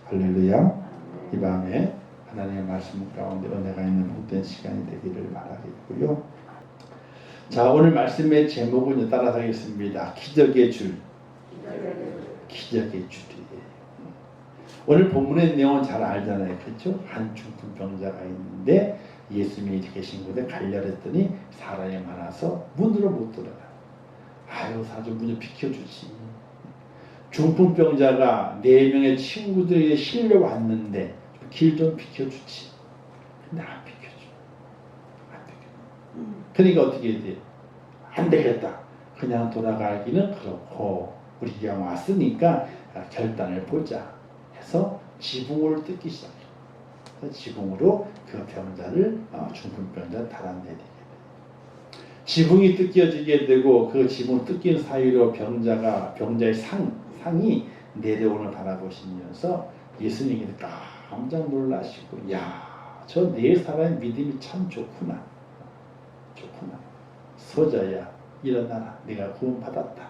할렐루야. 이 밤에 하나님의 말씀 가운데 은혜가 있는 복된 시간이 되기를 바라겠고요. 자, 오늘 말씀의 제목은 따라서 하겠습니다. 기적의 줄. 기적의 줄이에요. 오늘 본문의 내용은 잘 알잖아요. 그렇죠? 한 중풍병자가 있는데 예수님이 계신 곳에 가려고 했더니 사람이 많아서 문으로 못 들어가. 아유, 사람 문 좀 비켜주지. 중풍병자가 4명의 친구들이 실려 왔는데 길 좀 비켜주지. 근데 안 비켜줘. 안 비켜줘. 그러니까 어떻게 해야 돼? 안 되겠다. 그냥 돌아가기는 그렇고 우리가 왔으니까 결단을 보자 해서 지붕을 뜯기 시작해요. 지붕으로 그 병자를 중풍병자 달아내리게 돼요. 지붕이 뜯겨지게 되고 그 지붕 뜯긴 사이로 병자의 상이 내려오는 바라보시면서 예수님이 깜짝 놀라시고, 야, 저 네 사람의 믿음이 참 좋구나. 서자야, 일어나라. 내가 구원받았다.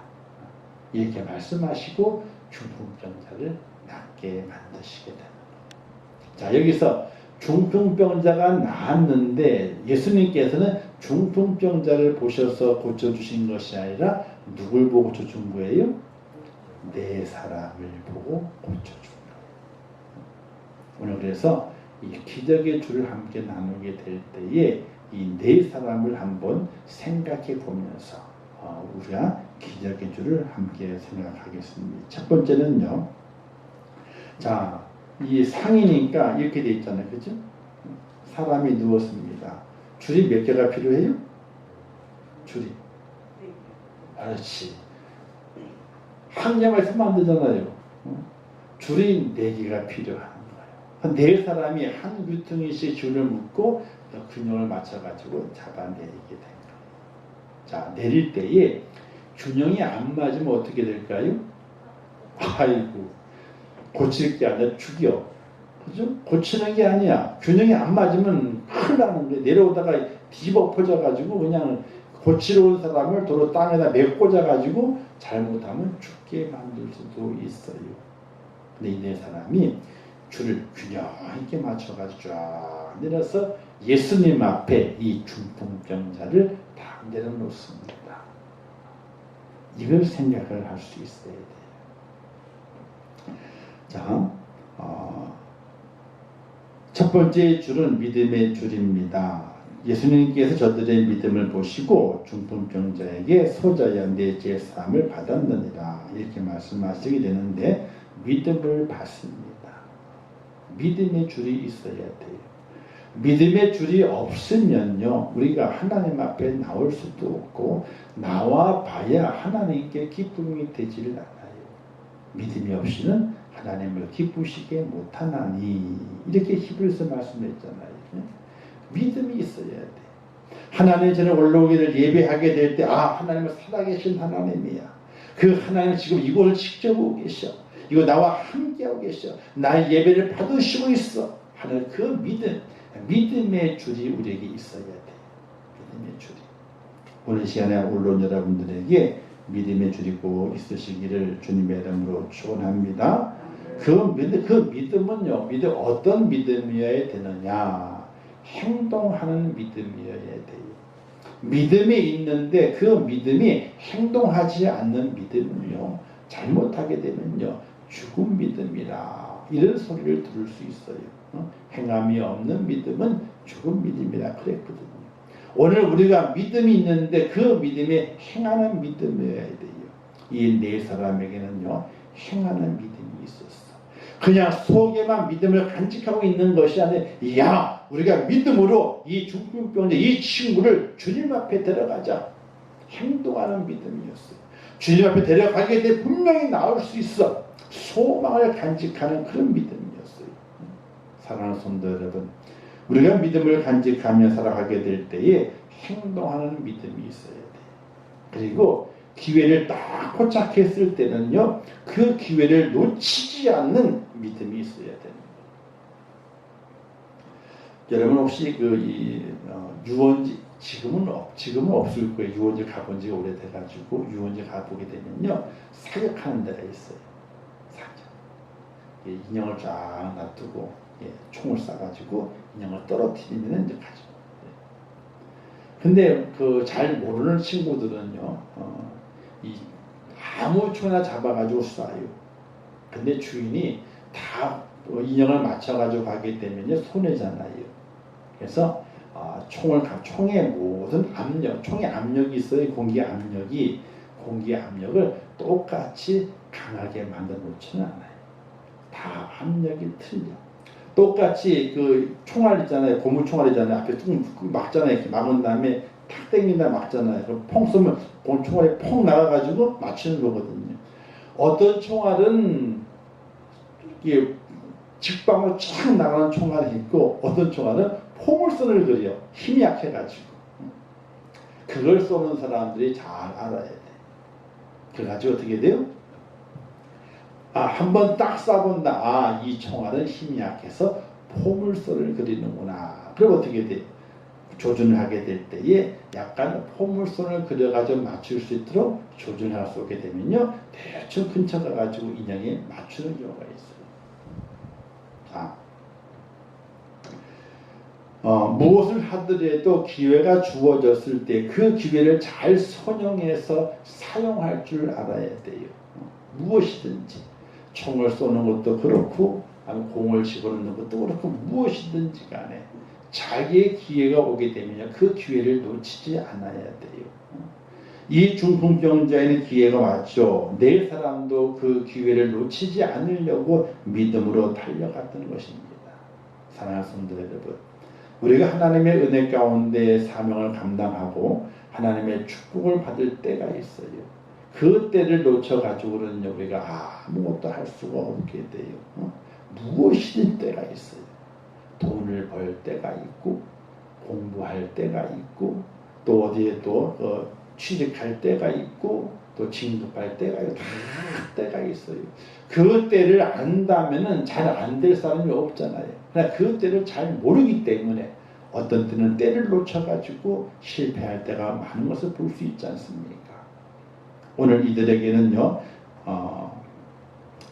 이렇게 말씀하시고 중풍병자를 낫게 만드시게 됩니다. 자, 여기서 중풍병자가 나았는데 예수님께서는 중풍병자를 보셔서 고쳐주신 것이 아니라 누굴 보고 고쳐준 거예요? 네 사람을 보고 고쳐준 거예요. 오늘 그래서 이 기적의 줄을 함께 나누게 될 때에 이 네 사람을 한번 생각해 보면서 우리가 기적의 줄을 함께 생각하겠습니다. 첫 번째는요. 자, 이 상이니까 이렇게 돼 있잖아요. 그죠? 사람이 누웠습니다. 줄이 몇 개가 필요해요? 줄이. 그렇지. 한 개만 있으면 안 되잖아요. 줄이 4개가 필요한 거예요. 4사람이 한 귀퉁이씩 줄을 묶고 균형을 맞춰가지고 잡아내리게 된 거예요. 자, 내릴 때에 균형이 안 맞으면 어떻게 될까요? 아이고, 고칠 게 아니라 죽여. 그죠? 고치는 게 아니야. 균형이 안 맞으면 큰일 나는데 내려오다가 뒤집어 엎어져가지고 그냥 고치러 온 사람을 도로 땅에다 메꿔자가지고 잘못하면 죽게 만들 수도 있어요. 근데 이 네 사람이 줄을 균형 있게 맞춰가지고 쫙 내려서 예수님 앞에 이 중풍병자를 다 내려놓습니다. 이걸 생각을 할 수 있어야 돼요. 자, 첫 번째 줄은 믿음의 줄입니다. 예수님께서 저들의 믿음을 보시고 중풍병자에게 소자야 내 제사함을 받았느니라 이렇게 말씀하시게 되는데 믿음을 받습니다. 믿음의 줄이 있어야 돼요. 믿음의 줄이 없으면요 우리가 하나님 앞에 나올 수도 없고 나와 봐야 하나님께 기쁨이 되지를 않아요. 믿음이 없이는 하나님을 기쁘시게 못하나니 이렇게 히브리서 말씀했잖아요. 믿음이 있어야 돼. 하나님 전에 올라오기를 예배하게 될 때 하나님은 살아계신 하나님이야. 그 하나님은 지금 이곳을 직접 오고 계셔. 이거 나와 함께하고 계셔. 나의 예배를 받으시고 있어 하는 그 믿음의 줄이 우리에게 있어야 돼. 믿음의 줄이. 오늘 시간에 올라온 여러분들에게 믿음의 줄이 꼭 있으시기를 주님의 이름으로 축원합니다. 그 믿음은요, 어떤 믿음이어야 되느냐? 행동하는 믿음이어야 돼요. 믿음이 있는데 그 믿음이 행동하지 않는 믿음은요, 잘못하게 되면요, 죽은 믿음이라 이런 소리를 들을 수 있어요. 행함이 없는 믿음은 죽은 믿음이라 그랬거든요. 오늘 우리가 믿음이 있는데 그 믿음이 행하는 믿음이어야 돼요. 이 네 사람에게는요, 행하는 믿음이 있었어. 그냥 속에만 믿음을 간직하고 있는 것이 아니라 우리가 믿음으로 이 중풍병자 이 친구를 주님 앞에 데려가자. 행동하는 믿음이었어요. 주님 앞에 데려가게 돼 분명히 나올 수 있어. 소망을 간직하는 그런 믿음이었어요. 사랑하는 성도 여러분, 우리가 믿음을 간직하며 살아가게 될 때에 행동하는 믿음이 있어야 돼요. 그리고 기회를 딱 포착했을 때는요, 그 기회를 놓치지 않는 믿음이 있어야 됩니다. 여러분 혹시 유원지 지금은 없을 거예요. 유원지 가본 지가 오래돼가지고 유원지 가보게 되면요, 사격하는 데가 있어요. 사격. 인형을 쫙 놔두고 총을 쏴가지고 인형을 떨어뜨리면 이제 가죠. 근데 그 잘 모르는 친구들은요, 아무 총이나 잡아가지고 쏴요. 근데 주인이 다 인형을 맞춰가지고 가기 때문에 손해잖아요. 그래서 총의 모든 압력, 총의 압력이 있어요. 공기 압력을 똑같이 강하게 만들어 놓지는 않아요. 다 압력이 틀려. 똑같이 그 총알 있잖아요. 고무 총알이잖아요. 앞에 쭉 막잖아요. 이렇게 막은 다음에 탁 땡긴다 막잖아요. 그럼 펑 쏘면 그 총알이 펑 나가가지고 맞추는 거거든요. 어떤 총알은 이게 직방으로 쫙 나가는 총알이 있고, 어떤 총알은 포물선을 그려. 힘이 약해가지고. 그걸 쏘는 사람들이 잘 알아야 돼. 그래가지고 어떻게 돼요? 한번 딱 쏴본다. 이 총알은 힘이 약해서 포물선을 그리는구나. 그럼 어떻게 돼? 조준을 하게 될 때에 약간 포물선을 그려가지고 맞출 수 있도록 조준을 쏘게 되면요, 대충 근처 가가지고 인형에 맞추는 경우가 있어요. 무엇을 하더라도 기회가 주어졌을 때 그 기회를 잘 선용해서 사용할 줄 알아야 돼요. 무엇이든지 총을 쏘는 것도 그렇고 공을 집어넣는 것도 그렇고 무엇이든지 간에 자기의 기회가 오게 되면 그 기회를 놓치지 않아야 돼요. 이 중풍병자에는 기회가 왔죠. 네 사람도 그 기회를 놓치지 않으려고 믿음으로 달려갔던 것입니다. 사랑하는 성도 여러분, 우리가 하나님의 은혜 가운데 사명을 감당하고 하나님의 축복을 받을 때가 있어요. 그 때를 놓쳐가지고는 우리가 아무것도 할 수가 없게 돼요. 무엇이든 때가 있어요. 돈을 벌 때가 있고, 공부할 때가 있고, 또 어디에 또 취직할 때가 있고, 또 진급할 때가 있고, 다 때가 있어요. 그 때를 안다면은 잘 안 될 사람이 없잖아요. 그러나 그 때를 잘 모르기 때문에 어떤 때는 때를 놓쳐가지고 실패할 때가 많은 것을 볼 수 있지 않습니까? 오늘 이들에게는요,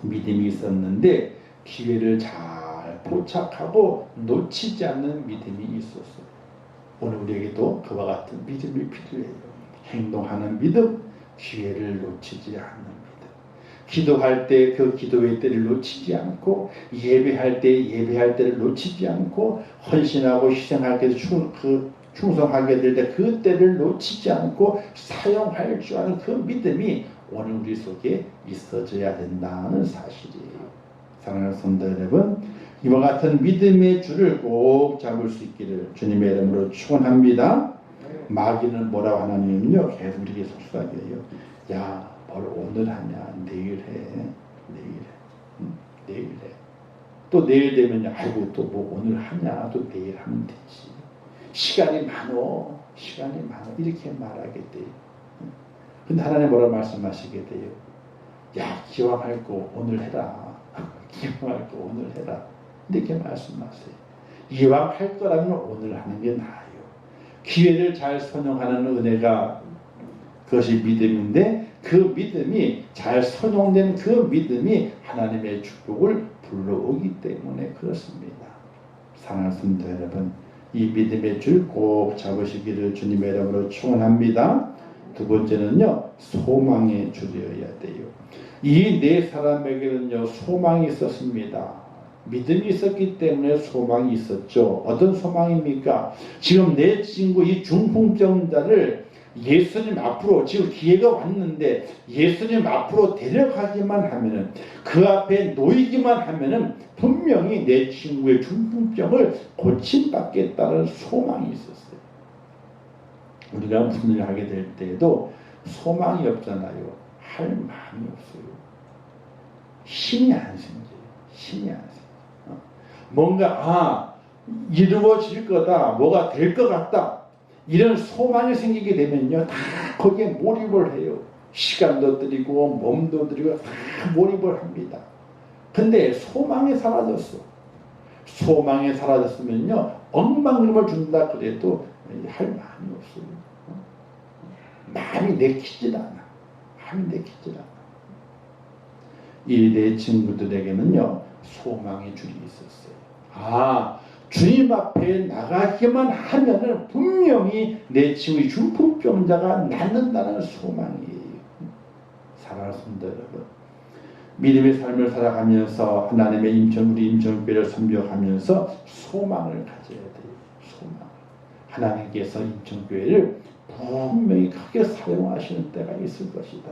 믿음이 있었는데 기회를 잘 포착하고 놓치지 않는 믿음이 있었어요. 오늘 우리에게도 그와 같은 믿음이 필요해요. 행동하는 믿음, 기회를 놓치지 않는 믿음. 기도할 때 그 기도의 때를 놓치지 않고, 예배할 때 예배할 때를 놓치지 않고, 헌신하고 희생할 때 충성하게 될 때 그 때를 놓치지 않고 사용할 줄 아는 그 믿음이 오늘 우리 속에 있어져야 된다는 사실이에요. 사랑하는 성도 여러분, 이와 같은 믿음의 줄을 꼭 잡을 수 있기를 주님의 이름으로 축원합니다. 마귀는 뭐라고 하냐면요, 계속 우리에게 속삭여요. 야, 뭘 오늘 하냐, 내일 해, 내일 해. 또 내일 되면 아이고 또 뭐 오늘 하냐, 또 내일 하면 되지. 시간이 많어 이렇게 말하게 돼요. 근데 하나님 뭐라고 말씀하시게 돼요? 야, 기왕할 거 오늘 해라. 기왕할 거 오늘 해라. 이렇게 말씀하세요. 이왕 할 거라면 오늘 하는 게 나아요. 기회를 잘 선용하는 은혜가 그것이 믿음인데, 그 믿음이 잘 선용된 그 믿음이 하나님의 축복을 불러오기 때문에 그렇습니다. 사랑하는 성도 여러분, 이 믿음의 줄 꼭 잡으시기를 주님의 이름으로 축원합니다. 두 번째는요, 소망의 줄이어야 돼요. 이 네 사람에게는요, 소망이 있었습니다. 믿음이 있었기 때문에 소망이 있었죠. 어떤 소망입니까? 지금 내 친구 이 중풍병자를 예수님 앞으로, 지금 기회가 왔는데 예수님 앞으로 데려가기만 하면은, 그 앞에 놓이기만 하면은 분명히 내 친구의 중풍병을 고침받겠다는 소망이 있었어요. 우리가 무슨 일을 하게 될 때에도 소망이 없잖아요. 할 마음이 없어요. 힘이 안 생겨요. 뭔가 이루어질 거다, 뭐가 될 것 같다, 이런 소망이 생기게 되면요, 다 거기에 몰입을 해요. 시간도 드리고 몸도 드리고 다 몰입을 합니다. 근데 소망이 사라졌어. 소망이 사라졌으면요, 억만금을 준다 그래도 할 마음이 없어요. 마음이 내키질 않아. 이 내 친구들에게는요, 소망의 줄이 있었어요. 아, 주님 앞에 나가기만 하면은 분명히 내 친구의 중풍병자가 낫는다는 소망이에요. 사랑하는 성도 여러분, 믿음의 삶을 살아가면서 하나님의 우리 임종교회를 섬겨가면서 소망을 가져야 돼요. 소망. 하나님께서 임종교회를 분명히 크게 사용하시는 때가 있을 것이다.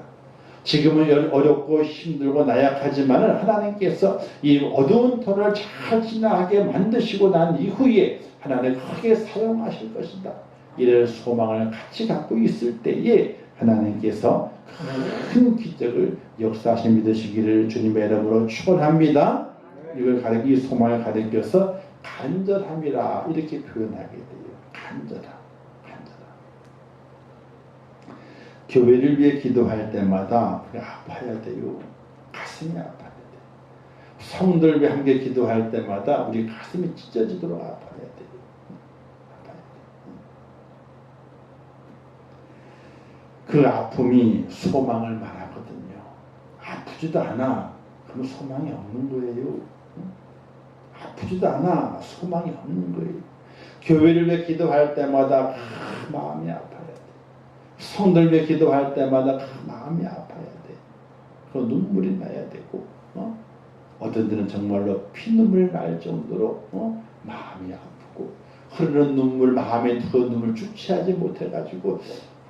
지금은 어렵고 힘들고 나약하지만 하나님께서 이 어두운 터를 잘 지나가게 만드시고 난 이후에 하나님 크게 사용하실 것이다. 이런 소망을 같이 갖고 있을 때에 하나님께서 큰 기적을 역사하시 믿으시기를 주님의 이름으로 축원합니다. 이 소망을 가리켜서 간절함이라 이렇게 표현하게 돼요. 간절함. 교회를 위해 기도할 때마다 아파야 돼요. 가슴이 아파야 돼요. 성도를 위해 함께 기도할 때마다 우리 가슴이 찢어지도록 아파야 돼요. 그 아픔이 소망을 말하거든요. 아프지도 않아. 그럼 소망이 없는 거예요. 아프지도 않아. 소망이 없는 거예요. 교회를 위해 기도할 때마다 마음이 아파요. 성도를 위해 기도할 때마다 마음이 아파야 돼. 그 눈물이 나야 되고, 어떤 때는 정말로 피눈물 날 정도로 마음이 아프고 흐르는 눈물, 마음에 그 눈물 주체하지 못해가지고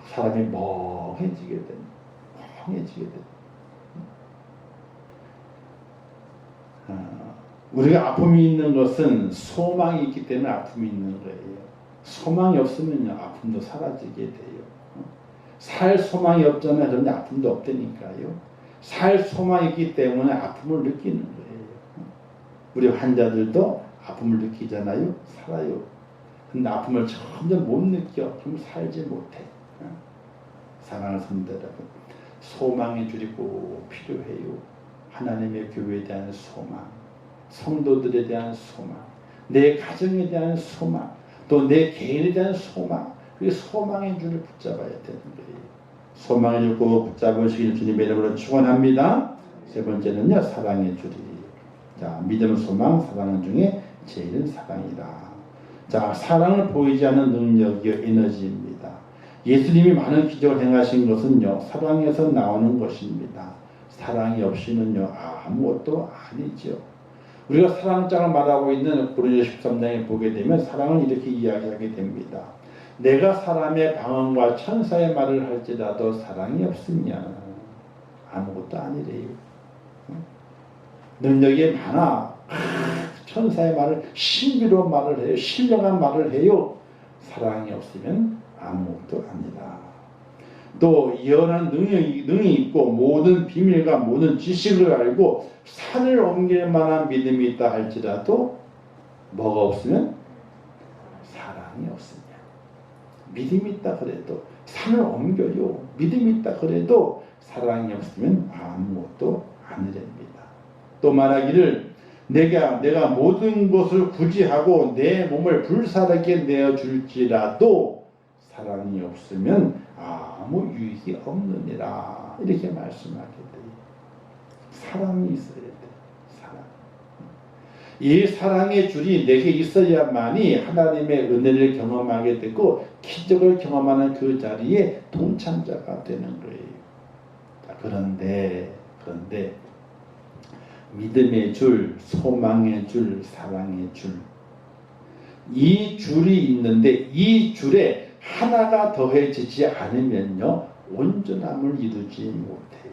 사람이 멍해지게 됩니다. 멍해지게 됩니다. 우리가 아픔이 있는 것은 소망이 있기 때문에 아픔이 있는 거예요. 소망이 없으면 아픔도 사라지게 돼요. 살 소망이 없잖아요. 그런데 아픔도 없다니까요. 살 소망이 있기 때문에 아픔을 느끼는 거예요. 우리 환자들도 아픔을 느끼잖아요. 살아요. 근데 아픔을 점점 못 느껴. 그럼 살지 못해. 사랑하는 성도 여러분, 소망의 줄이 꼭 필요해요. 하나님의 교회에 대한 소망, 성도들에 대한 소망, 내 가정에 대한 소망, 또 내 개인에 대한 소망, 그게 소망의 줄을 붙잡아야 되는 거예요. 소망의 줄 꼭 붙잡으시길 주님의 이름으로 축원합니다. 세 번째는요, 사랑의 줄이에요. 자, 믿음, 소망, 사랑 중에 제일은 사랑이다. 자, 사랑을 보이지 않는 능력이요, 에너지입니다. 예수님이 많은 기적을 행하신 것은요, 사랑에서 나오는 것입니다. 사랑이 없이는요, 아무것도 아니죠. 우리가 사랑장을 말하고 있는 고린도서 13장에 보게 되면 사랑은 이렇게 이야기하게 됩니다. 내가 사람의 방언과 천사의 말을 할지라도 사랑이 없으면 아무것도 아니래요. 능력이 많아. 천사의 말을 신비로운 말을 해요. 신령한 말을 해요. 사랑이 없으면 아무것도 아니다. 또 예언한 능이 있고 모든 비밀과 모든 지식을 알고 산을 옮길 만한 믿음이 있다 할지라도 뭐가 없으면 사랑이 없으냐. 믿음이 있다 그래도 산을 옮겨요. 믿음이 있다 그래도 사랑이 없으면 아무것도 아니랍니다. 또 말하기를 내가 모든 것을 구제하고 내 몸을 불사르게 내어줄지라도 사랑이 없으면 아무 유익이 없느니라. 이렇게 말씀하게 돼요. 사랑이 있어야 돼요. 사랑. 이 사랑의 줄이 내게 있어야만이 하나님의 은혜를 경험하게 되고 기적을 경험하는 그 자리에 동참자가 되는 거예요. 자, 그런데 믿음의 줄, 소망의 줄, 사랑의 줄, 이 줄이 있는데 이 줄에 하나가 더해지지 않으면요, 온전함을 이루지 못해요.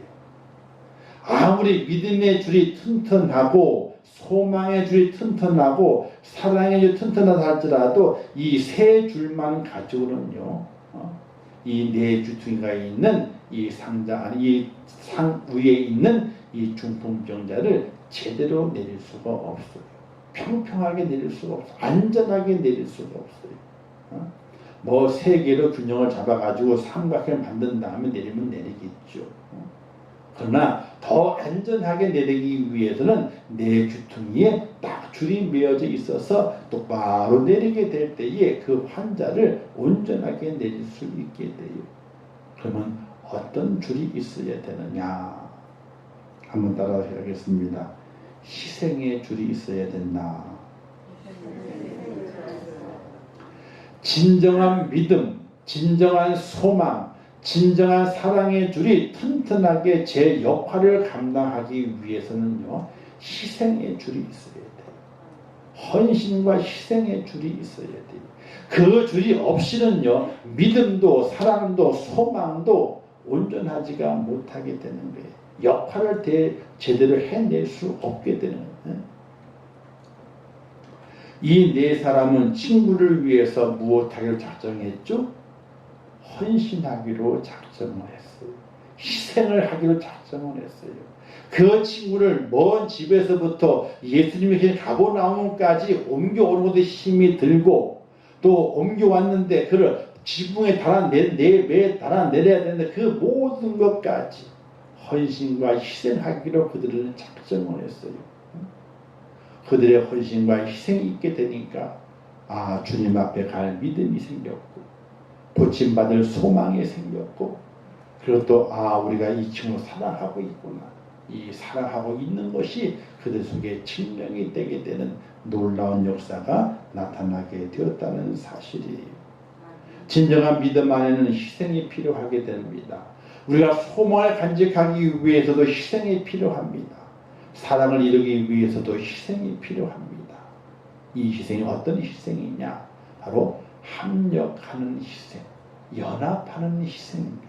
아무리 믿음의 줄이 튼튼하고 소망의 줄이 튼튼하고 사랑의 줄이 튼튼하다 할지라도 이 세 줄만 가지고는요, 이 네 주퉁이가 있는 이 상자 안에 이 상 위에 있는 이 중풍병자를 제대로 내릴 수가 없어요. 평평하게 내릴 수가 없어요. 안전하게 내릴 수가 없어요. 뭐 세 개로 균형을 잡아가지고 삼각형을 만든 다음에 내리면 내리겠죠. 그러나 더 안전하게 내리기 위해서는 네 주퉁이에 딱 줄이 메어져 있어서 똑바로 내리게 될 때에 그 환자를 온전하게 내릴 수 있게 돼요. 그러면 어떤 줄이 있어야 되느냐? 한번 따라하겠습니다. 희생의 줄이 있어야 된다. 진정한 믿음, 진정한 소망, 진정한 사랑의 줄이 튼튼하게 제 역할을 감당하기 위해서는요, 희생의 줄이 있어야 돼요. 헌신과 희생의 줄이 있어야 돼요. 그 줄이 없이는요, 믿음도 사랑도 소망도 온전하지가 못하게 되는 거예요. 역할을 제대로 해낼 수 없게 되는 거예요. 이 네 사람은 친구를 위해서 무엇하기로 작정했죠? 헌신하기로 작정을 했어요. 희생을 하기로 작정을 했어요. 그 친구를 먼 집에서부터 예수님이 가버나움까지 옮겨오는 것에 힘이 들고 또 옮겨왔는데 그를 지붕에 매에 달아내려야 되는데 그 모든 것까지 헌신과 희생하기로 그들은 작정을 했어요. 그들의 헌신과 희생이 있게 되니까 주님 앞에 갈 믿음이 생겼고 고침받을 소망이 생겼고 그리고 또 우리가 이 친구를 사랑하고 있구나. 이 사랑하고 있는 것이 그들 속에 증명이 되게 되는 놀라운 역사가 나타나게 되었다는 사실이에요. 진정한 믿음 안에는 희생이 필요하게 됩니다. 우리가 소망을 간직하기 위해서도 희생이 필요합니다. 사랑을 이루기 위해서도 희생이 필요합니다. 이 희생이 어떤 희생이냐? 바로 합력하는 희생, 연합하는 희생입니다.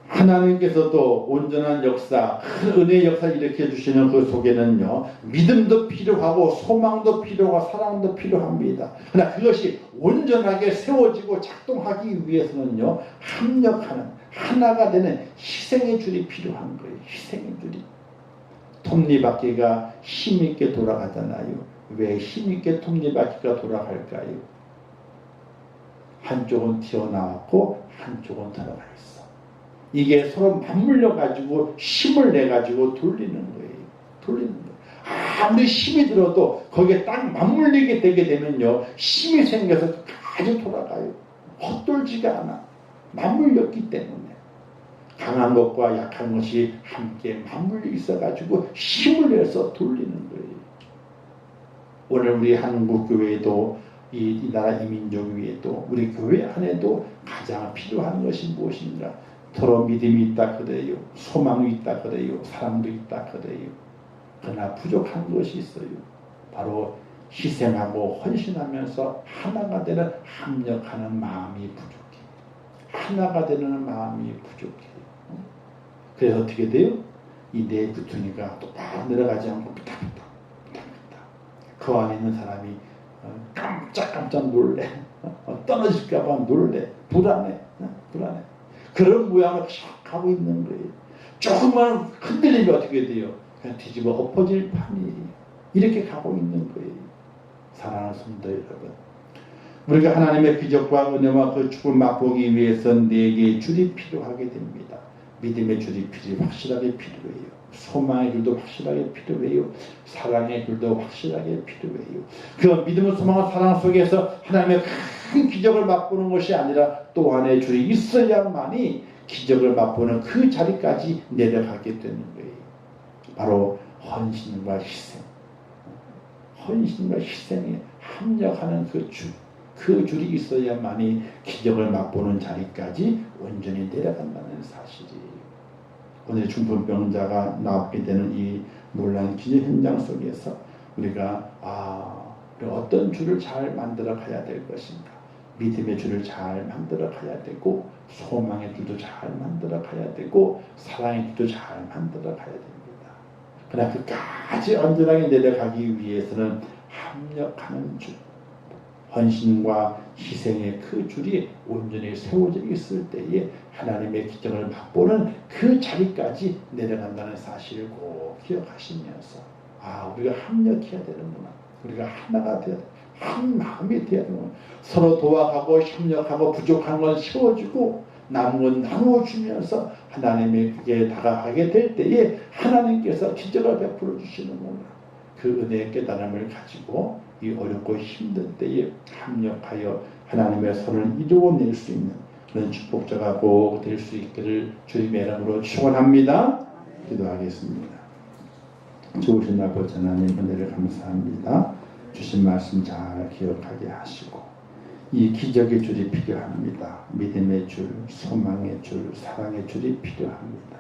하나님께서도 온전한 역사, 큰 은혜의 역사를 일으켜 주시는 그 속에는요, 믿음도 필요하고 소망도 필요하고 사랑도 필요합니다. 그러나 그것이 온전하게 세워지고 작동하기 위해서는요, 합력하는 하나가 되는 희생의 줄이 필요한 거예요. 희생의 줄이. 톱니바퀴가 힘있게 돌아가잖아요. 왜 힘있게 톱니바퀴가 돌아갈까요? 한쪽은 튀어나왔고 한쪽은 들어가 있어. 이게 서로 맞물려 가지고 힘을 내 가지고 돌리는 거예요. 돌리는 거예요. 아무리 힘이 들어도 거기에 딱 맞물리게 되게 되면요, 힘이 생겨서 아주 돌아가요. 헛돌지가 않아. 맞물렸기 때문에. 강한 것과 약한 것이 함께 맞물려 있어 가지고 힘을 내서 돌리는 거예요. 오늘 우리 한국 교회도 이 나라 이민족 위에도 우리 교회 안에도 가장 필요한 것이 무엇인가? 서로 믿음이 있다 그래요. 소망이 있다 그래요. 사랑도 있다 그래요. 그러나 부족한 것이 있어요. 바로 희생하고 헌신하면서 하나가 되는 합력하는 마음이 부족해. 하나가 되는 마음이 부족해. 그래서 어떻게 돼요? 이 네 부퉁이가 똑바로 내려가지 않고 비탁비탁 그 안에 있는 사람이 깜짝깜짝 놀래. 떨어질까봐 놀래. 불안해. 그런 모양을 쫙 하고 있는 거예요. 조금만 흔들리면 어떻게 돼요? 그냥 뒤집어 엎어질 판이에요. 이렇게 가고 있는 거예요. 사랑하는 성도 여러분, 우리가 하나님의 기적과 은혜와 그 축을 맛보기 위해서는 네 개의 줄이 필요하게 됩니다. 믿음의 줄이 확실하게 필요해요. 소망의 줄도 확실하게 필요해요. 사랑의 줄도 확실하게 필요해요. 그 믿음과 소망과 사랑 속에서 하나님의 큰 기적을 맛보는 것이 아니라 또 하나의 줄이 있어야만이 기적을 맛보는 그 자리까지 내려가게 되는 거예요. 바로 헌신과 희생. 헌신과 희생에 합력하는 그 줄이 있어야만이 기적을 맛보는 자리까지 온전히 내려간다는 사실이에요. 오늘 중풍병자가 낫게 되는 이 놀라운 기적 현장 속에서 우리가 어떤 줄을 잘 만들어 가야 될 것인가? 믿음의 줄을 잘 만들어 가야 되고 소망의 줄도 잘 만들어 가야 되고 사랑의 줄도 잘 만들어 가야 됩니다. 그러나 그까지 온전하게 내려가기 위해서는 합력하는 줄, 헌신과 희생의 그 줄이 온전히 세워져 있을 때에 하나님의 기적을 맛보는 그 자리까지 내려간다는 사실을 꼭 기억하시면서 우리가 합력해야 되는구나. 우리가 하나가 되어야 돼. 한 마음이 되어야 되는구나. 서로 도와가고 협력하고 부족한 건 채워주고 남은 건 나누어주면서 하나님에게 다가가게 될 때에 하나님께서 기적을 베풀어 주시는구나. 그 은혜의 깨달음을 가지고 이 어렵고 힘든 때에 합력하여 하나님의 선을 이루어낼 수 있는 그런 축복자가 꼭 될 수 있기를 주님의 이름으로 축원합니다. 기도하겠습니다. 좋으신 아버지 하나님 은혜를 감사합니다. 주신 말씀 잘 기억하게 하시고 이 기적의 줄이 필요합니다. 믿음의 줄, 소망의 줄, 사랑의 줄이 필요합니다.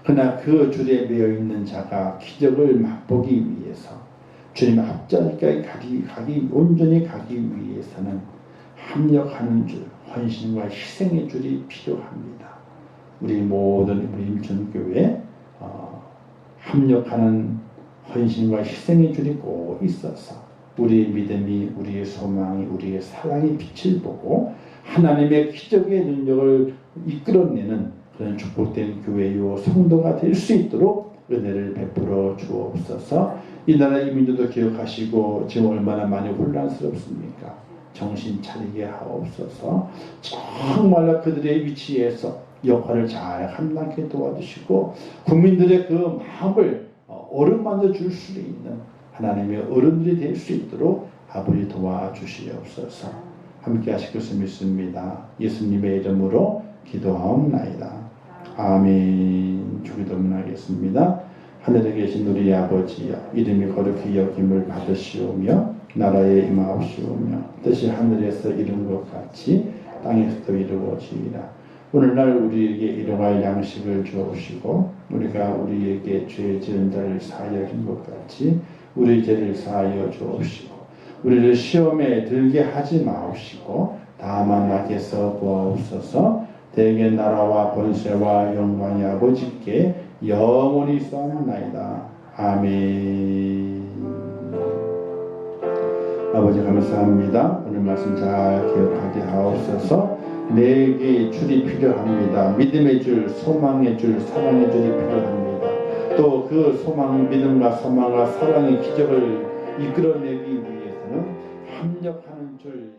그러나 그 줄에 매여 있는 자가 기적을 맛보기 위해서 주님 앞자리까지 온전히 가기 위해서는 합력하는 줄, 헌신과 희생의 줄이 필요합니다. 우리 모든 우리 임천교회 합력하는 헌신과 희생의 줄이 꼭 있어서 우리의 믿음이, 우리의 소망이, 우리의 사랑이 빛을 보고 하나님의 기적의 능력을 이끌어내는 그런 축복된 교회요 성도가 될 수 있도록 은혜를 베풀어 주옵소서. 이 나라 이민들도 기억하시고 지금 얼마나 많이 혼란스럽습니까? 정신 차리게 하옵소서. 정말로 그들의 위치에서 역할을 잘 감당하게 도와주시고 국민들의 그 마음을 어루만져 줄 수 있는 하나님의 어른들이 될 수 있도록 아버지 도와주시옵소서. 함께 하실 것을 믿습니다. 예수님의 이름으로 기도하옵나이다. 아멘. 주기도문하겠습니다. 하늘에 계신 우리 아버지여, 이름이 거룩히 여김을 받으시오며 나라에 임하옵시오며 뜻이 하늘에서 이룬 것 같이 땅에서도 이루어지이다. 오늘날 우리에게 일용할 양식을 주옵시고 우리가 우리에게 죄 지은 자를 사하여 준 것 같이 우리 죄를 사하여 주옵시고 우리를 시험에 들게 하지 마옵시고 다만 악에서 구하옵소서. 대개 나라와 권세와 영광이 아버지께 영원히 있사옵나이다. 아멘. 아버지 감사합니다. 오늘 말씀 잘 기억하게 하옵소서. 내게 줄이 필요합니다. 믿음의 줄, 소망의 줄, 사랑의 줄이 필요합니다. 또 그 소망, 믿음과 소망과 사랑의 기적을 이끌어내기 위해서는 합력하는 줄